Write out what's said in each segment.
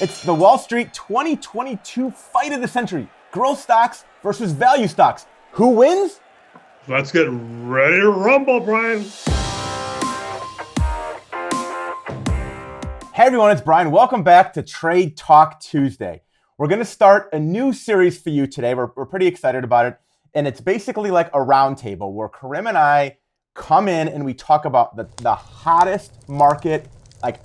It's the Wall Street 2022 fight of the century. Growth stocks versus value stocks. Who wins? Let's get ready to rumble, Brian. Hey everyone, it's Brian. Welcome back to Trade Talk Tuesday. We're going to start a new series for you today. We're pretty excited about it. And it's basically like a roundtable where Karim and I come in and we talk about the hottest market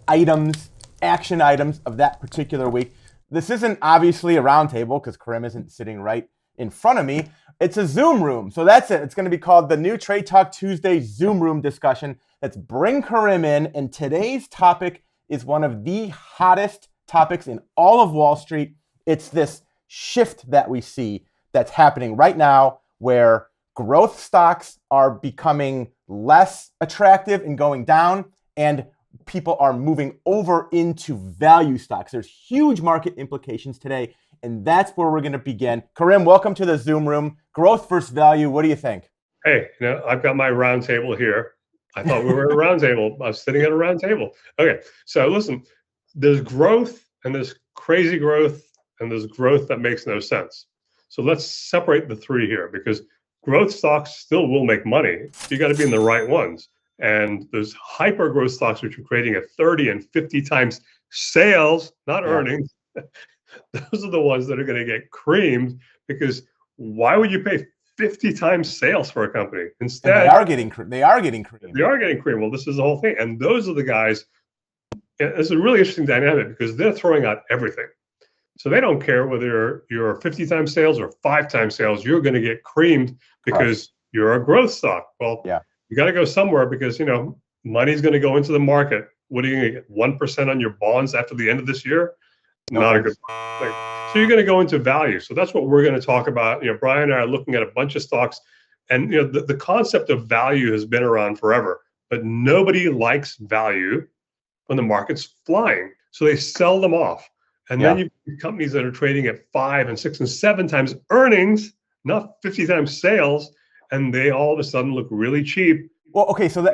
items, action items of that particular week. This isn't obviously a roundtable because Karim isn't sitting right in front of me. It's a Zoom room. So that's it. It's going to be called the new Trade Talk Tuesday Zoom room discussion. Let's bring Karim in. And today's topic is one of the hottest topics in all of Wall Street. It's this shift that we see that's happening right now where growth stocks are becoming less attractive and going down, and people are moving over into value stocks. There's huge market implications today, and that's where we're going to begin. Karim, welcome to the Zoom room. Growth versus value. What do you think? Hey, I've got my round table here. I thought we were at a round table. I was sitting at a round table. Okay, so listen, there's growth and there's crazy growth and there's growth that makes no sense. So let's separate the three here because growth stocks still will make money. You got to be in the right ones. And there's hyper growth stocks which are creating at 30 and 50 times sales, not earnings. Those are the ones that are going to get creamed because why would you pay 50 times sales for a company? Instead, and they are getting creamed. They are getting creamed. Well, this is the whole thing. And those are the guys. It's a really interesting dynamic because they're throwing out everything. So they don't care whether you're 50 times sales or 5 times sales. You're going to get creamed because you're a growth stock. Well, you got to go somewhere because, money's going to go into the market. What are you going to get? 1% on your bonds after the end of this year? Not a good thing. So you're going to go into value. So that's what we're going to talk about. Brian and I are looking at a bunch of stocks, and the concept of value has been around forever, but nobody likes value when the market's flying. So they sell them off. And then you have companies that are trading at 5 and 6 and 7 times earnings, not 50 times sales, and they all of a sudden look really cheap. Well, okay, so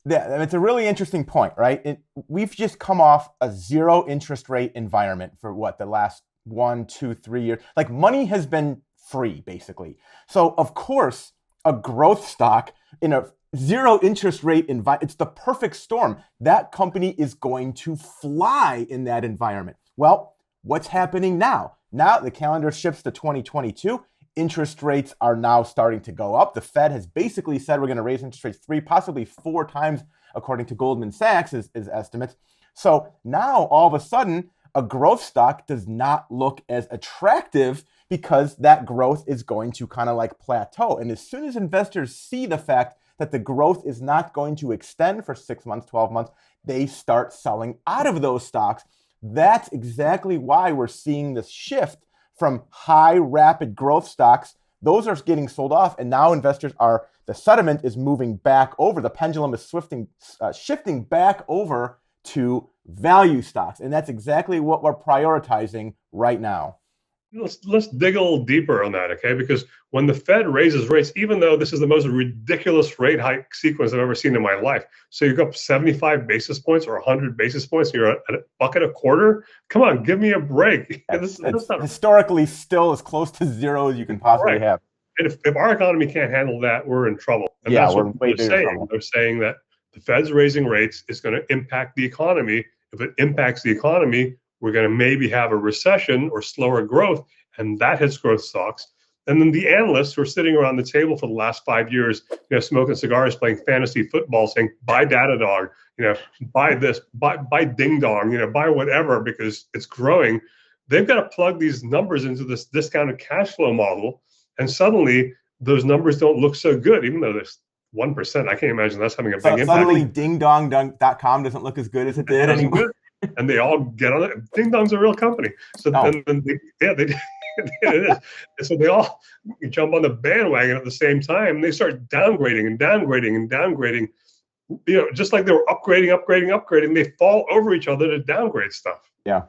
it's a really interesting point, right? We've just come off a zero interest rate environment for the last 1, 2, 3 years. Money has been free, basically. So of course, a growth stock in a zero interest rate environment, it's the perfect storm. That company is going to fly in that environment. Well, what's happening now? Now the calendar shifts to 2022. Interest rates are now starting to go up. The Fed has basically said we're going to raise interest rates 3, possibly 4 times, according to Goldman Sachs' estimates. So now all of a sudden, a growth stock does not look as attractive because that growth is going to kind of plateau. And as soon as investors see the fact that the growth is not going to extend for 6 months, 12 months, they start selling out of those stocks. That's exactly why we're seeing this shift from high, rapid growth stocks. Those are getting sold off, and now the sentiment is moving back over. The pendulum is shifting back over to value stocks, and that's exactly what we're prioritizing right now. Let's dig a little deeper on that, okay? Because when the Fed raises rates, even though this is the most ridiculous rate hike sequence I've ever seen in my life, so you go up 75 basis points or 100 basis points, you're at $1.25. Come on, give me a break. This not historically still as close to zero as you can possibly have. And if our economy can't handle that, we're in trouble. And that's what they're saying. They're saying that the Fed's raising rates is going to impact the economy. If it impacts the economy, we're going to maybe have a recession or slower growth, and that hits growth stocks. And then the analysts who are sitting around the table for the last 5 years, smoking cigars, playing fantasy football, saying, buy Datadog, buy this, buy Ding Dong, buy whatever because it's growing. They've got to plug these numbers into this discounted cash flow model, and suddenly those numbers don't look so good, even though there's 1%. I can't imagine that's having a big impact. Suddenly dingdong.com doesn't look as good as it did anymore. And they all get on it. Ding Dong's a real company. So then it is. And so they all jump on the bandwagon at the same time. And they start downgrading and downgrading and downgrading. Just like they were upgrading. They fall over each other to downgrade stuff. Yeah.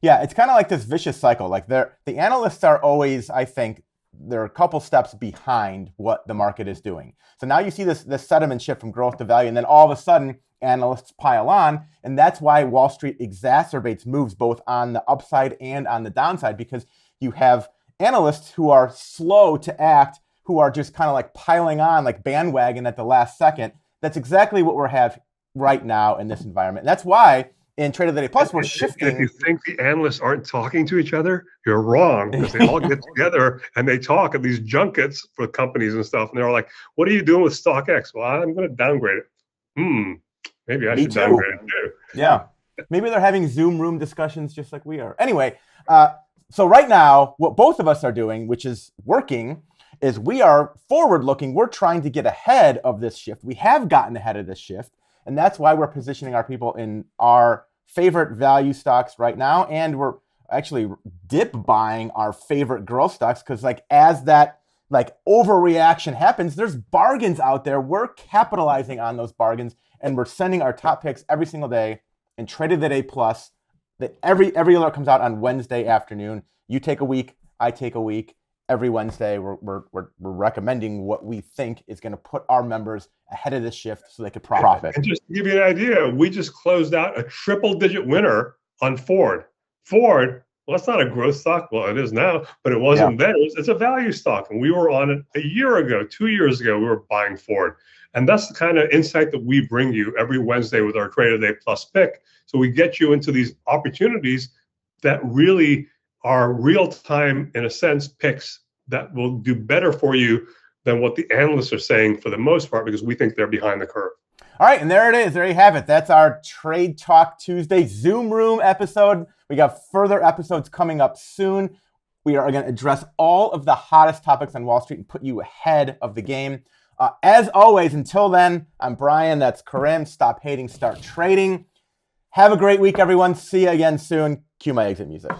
It's kind of like this vicious cycle. The analysts are always, I think, they're a couple steps behind what the market is doing. So now you see this sentiment shift from growth to value, and then all of a sudden analysts pile on. And that's why Wall Street exacerbates moves both on the upside and on the downside, because you have analysts who are slow to act, who are just kind of like piling on like bandwagon at the last second. That's exactly what we're having right now in this environment. And that's why in Trade of the Day Plus, we're shifting. If you think the analysts aren't talking to each other, you're wrong, because they all get together and they talk at these junkets for companies and stuff. And they're like, what are you doing with StockX? Well, I'm going to downgrade it. Maybe I should downgrade it too. Yeah. Maybe they're having Zoom room discussions just like we are. Anyway, so right now, what both of us are doing, which is working, is we are forward looking. We're trying to get ahead of this shift. We have gotten ahead of this shift. And that's why we're positioning our people in our favorite value stocks right now. And we're actually dip buying our favorite growth stocks, because like as that like overreaction happens, there's bargains out there. We're capitalizing on those bargains, and we're sending our top picks every single day in Trade of the Day Plus. That every alert comes out on Wednesday afternoon. You take a week, I take a week. Every Wednesday, we're recommending what we think is going to put our members ahead of this shift so they could profit. And just to give you an idea, we just closed out a triple-digit winner on Ford. Ford, well, that's not a growth stock. Well, it is now, but it wasn't then. It's a value stock. And we were on it a year ago, 2 years ago, we were buying Ford. And that's the kind of insight that we bring you every Wednesday with our Trade of the Day Plus pick. So we get you into these opportunities that really are real-time, in a sense, picks that will do better for you than what the analysts are saying for the most part, because we think they're behind the curve. All right, and there it is. There you have it. That's our Trade Talk Tuesday Zoom Room episode. We got further episodes coming up soon. We are going to address all of the hottest topics on Wall Street and put you ahead of the game. As always, until then, I'm Brian. That's Karim. Stop hating, start trading. Have a great week, everyone. See you again soon. Cue my exit music.